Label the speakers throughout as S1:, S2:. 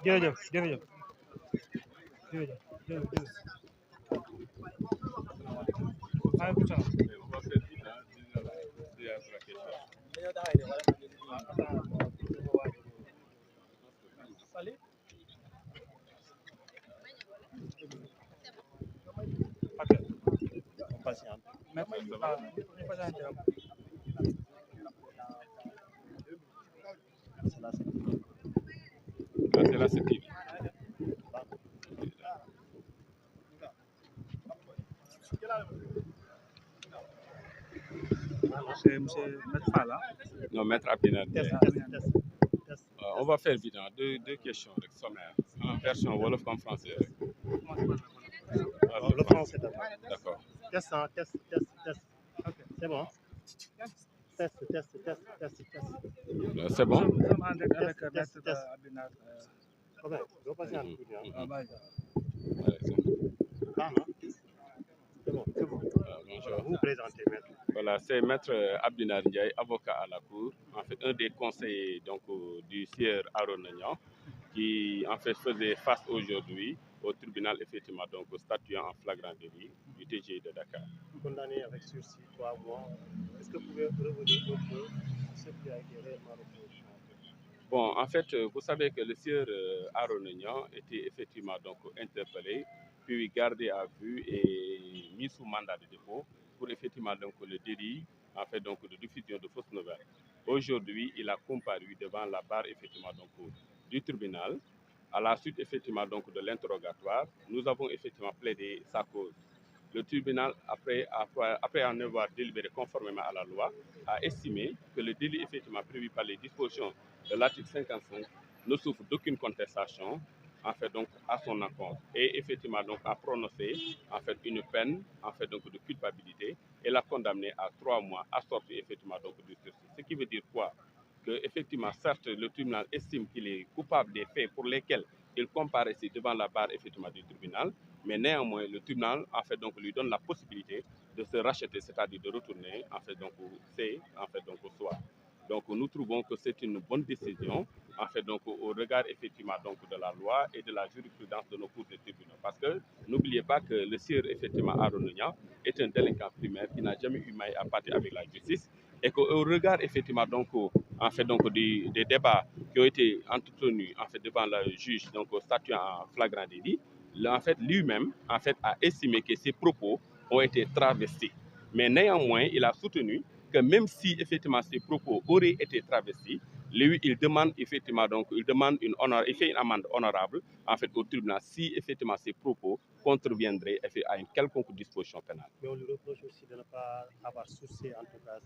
S1: jërëjëf jërëjëf jërëjëf jërëjëf maaleykum salaam.
S2: C'est la CTV.
S1: C'est monsieur Maître Fall.
S2: Non, Maître Abdina. On va faire bilan deux questions sommaires en version wolof comme français.
S3: Le français d'abord.
S2: D'accord.
S3: Test. Okay. C'est bon. Test.
S2: C'est bon.
S1: Nous sommes en direct avec Maître Abdina.
S3: Je passe un coup. C'est bon.
S2: Bonjour.
S3: Vous présentez, Maître.
S2: Voilà, c'est Maître Abdinar Ndiaye, avocat à la Cour, en fait un des conseillers donc, du sieur Arona Niang, qui en fait faisait face aujourd'hui au tribunal effectivement donc statuant en flagrant délit du TGI de Dakar.
S3: Condamné avec sursis 3 mois. Est-ce que vous pouvez revenir un peu sur ce qui a été réellement reproché?
S2: Bon, en fait, vous savez que le sieur Arona Niang était effectivement donc interpellé, puis gardé à vue et mis sous mandat de dépôt pour effectivement donc le délit en fait donc de diffusion de fausses nouvelles. Aujourd'hui, il a comparu devant la barre effectivement donc du tribunal. À la suite effectivement donc de l'interrogatoire, nous avons effectivement plaidé sa cause. Le tribunal, après en avoir délibéré conformément à la loi, a estimé que le délit effectivement prévu par les dispositions de l'article 55 ne souffre d'aucune contestation, en fait donc à son encontre, et effectivement donc a prononcé en fait une peine en fait donc de culpabilité et l'a condamné à 3 mois assorti effectivement donc du sursis. Ce qui veut dire quoi? Que effectivement certes le tribunal estime qu'il est coupable des faits pour lesquels il comparaissait devant la barre effectivement du tribunal, mais néanmoins le tribunal en fait donc lui donne la possibilité de se racheter, c'est-à-dire de retourner en fait donc au soir. Donc nous trouvons que c'est une bonne décision en fait donc au regard effectivement donc de la loi et de la jurisprudence de nos cours de tribunaux, parce que n'oubliez pas que le sieur effectivement Arona Niang est un délinquant primaire qui n'a jamais eu maille à partir avec la justice, et qu'au regard effectivement donc en fait donc des débats qui ont été entretenus en fait devant le juge donc statuant en flagrant délit, en fait lui-même en fait a estimé que ses propos ont été travestis. Mais néanmoins, il a soutenu que même si effectivement ces propos auraient été travestis, lui, il demande effectivement, donc, il fait une amende honorable, en fait, au tribunal, si effectivement ses propos contreviendraient à une quelconque disposition pénale.
S3: Mais on lui reproche aussi de ne pas avoir sourcé, en tout cas.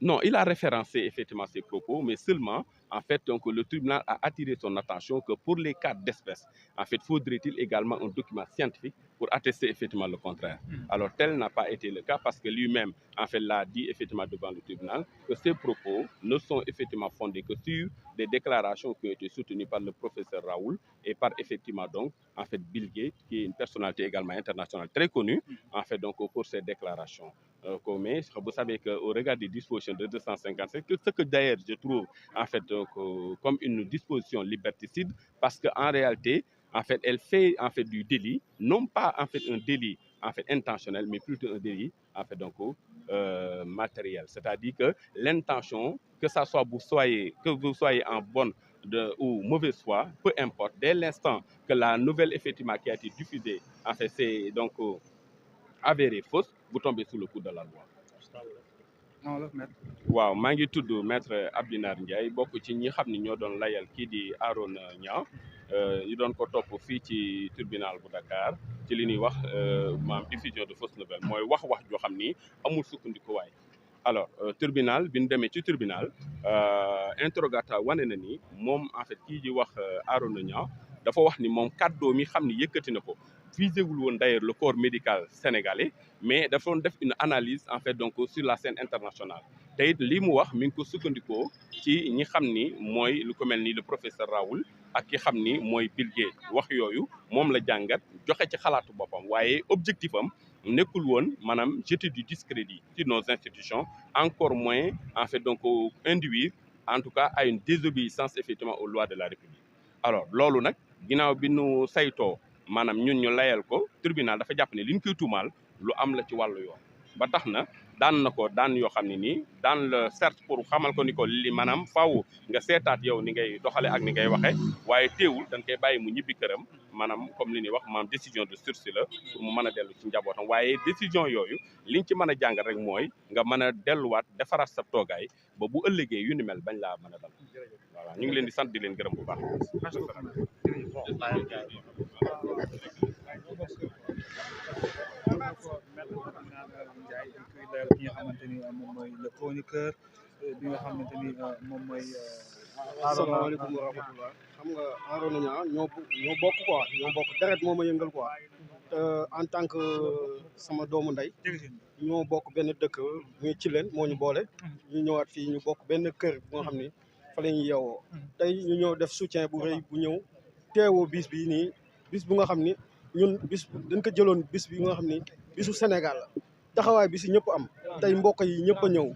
S2: Non, il a référencé effectivement ses propos, mais seulement, en fait, donc, le tribunal a attiré son attention que pour les cas d'espèce, en fait, faudrait-il également un document scientifique pour attester effectivement le contraire. Alors, tel n'a pas été le cas parce que lui-même, en fait, l'a dit effectivement devant le tribunal que ses propos ne sont effectivement fondés que sur des déclarations qui ont été soutenues par le professeur Raoul et par effectivement donc, en fait, Bill Gates, qui est une personnalité également internationale très connue, en fait, donc, pour ses déclarations. Mais vous savez qu'au regard des dispositions de 255, ce que d'ailleurs je trouve en fait comme une disposition liberticide, parce qu'en réalité, en fait, elle fait en fait du délit, non pas en fait un délit en fait intentionnel, mais plutôt un délit en fait donc matériel. C'est-à-dire que l'intention, que ça soit que vous soyez en bonne ou mauvaise foi, peu importe, dès l'instant que la nouvelle effectivement qui a été diffusée, en fait, c'est donc avérée fausse, vous tombez sous le coup de la loi.
S1: non la maître.
S2: waaw maa ngi tudd maître Abdinar Ndiaye bokk ci ñi xam ni ñoo doon layal kii di Arona Niang ñu doon ko topp fii ci tribunal bu Dakar ci li ñuy wax maam diffusion de fausse nouvelle mooy wax joo xam ni amul sukkandikuwaay. alors tribunal bi ñu demee ci tribunal interrogatoire wane na ni moom en fait kii di wax Arona Niang dafa wax ni moom kàddoo mi xam ni yëkkati na ko visé wul woon d'ailleurs le corps médical sénégalais mais dafa doon def une analyse en fait donc sur la scène internationale te it lii mu wax mi ngi ko sukkandikoo ci ñi xam ni mooy lu ko mel ni le professeur Raoul ak ki xam ni mooy Bill Gates wax yooyu moom la jàngat joxe ci xalaatu boppam waaye objectif am nekkul woon maanaam jeter du discrédit sur nos institutions encore moins en fait donc induire en tout cas à une désobéissance effectivement aux lois de la République. alors loolu nag ginnaaw bi nu saytoo maanaam ñun ñu layal ko tribunal dafa jàpp ne li ñu koy tuumaal lu am la ci wàllu yoon ba tax na daan na ko daan yoo xam ne nii daan la certes pour xamal ko ni ko li maanaam faaw nga seetaat yow ni ngay doxale ak ni ngay waxe waaye teewul dañ koy bàyyi mu ñibbi këram maanaam comme li ñuy wax maanaam décision de sursis la pour mu mën a dellu ci njabootam waaye décision yooyu liñ ci mën a jàngal rek mooy nga mën a delluwaat defaraat sa toogaay ba bu ëllëgee yu ni mel bañ laa mën a dal voilà ñu ngi leen di sant di leen gërëm bu baax.
S1: ki nga xamante ni moom mooy le chroniqueur bi nga xamante ni moom mooy.
S4: asalaamaaleykum wa rahmatulah. xam nga Arona Niang ñoo bokk quoi ñoo bokk deret moo ma yëngal quoi en tant que sama doomu ndey ñoo bokk benn dëkk muy ci leen moo ñu boole. ñu ñëwaat fii ñu bokk benn kër bu nga xam ni fa la ñuy yeewoo. tey ñu ñëw def soutien bu rëy bu ñëw teewoo bis bi nii bis bu nga xam ni ñun bis dañ ko jëloon bis bi nga xam ni bisu Sénégal la taxawaay bi si ñëpp am tey mbokk yi ñëpp a ñëw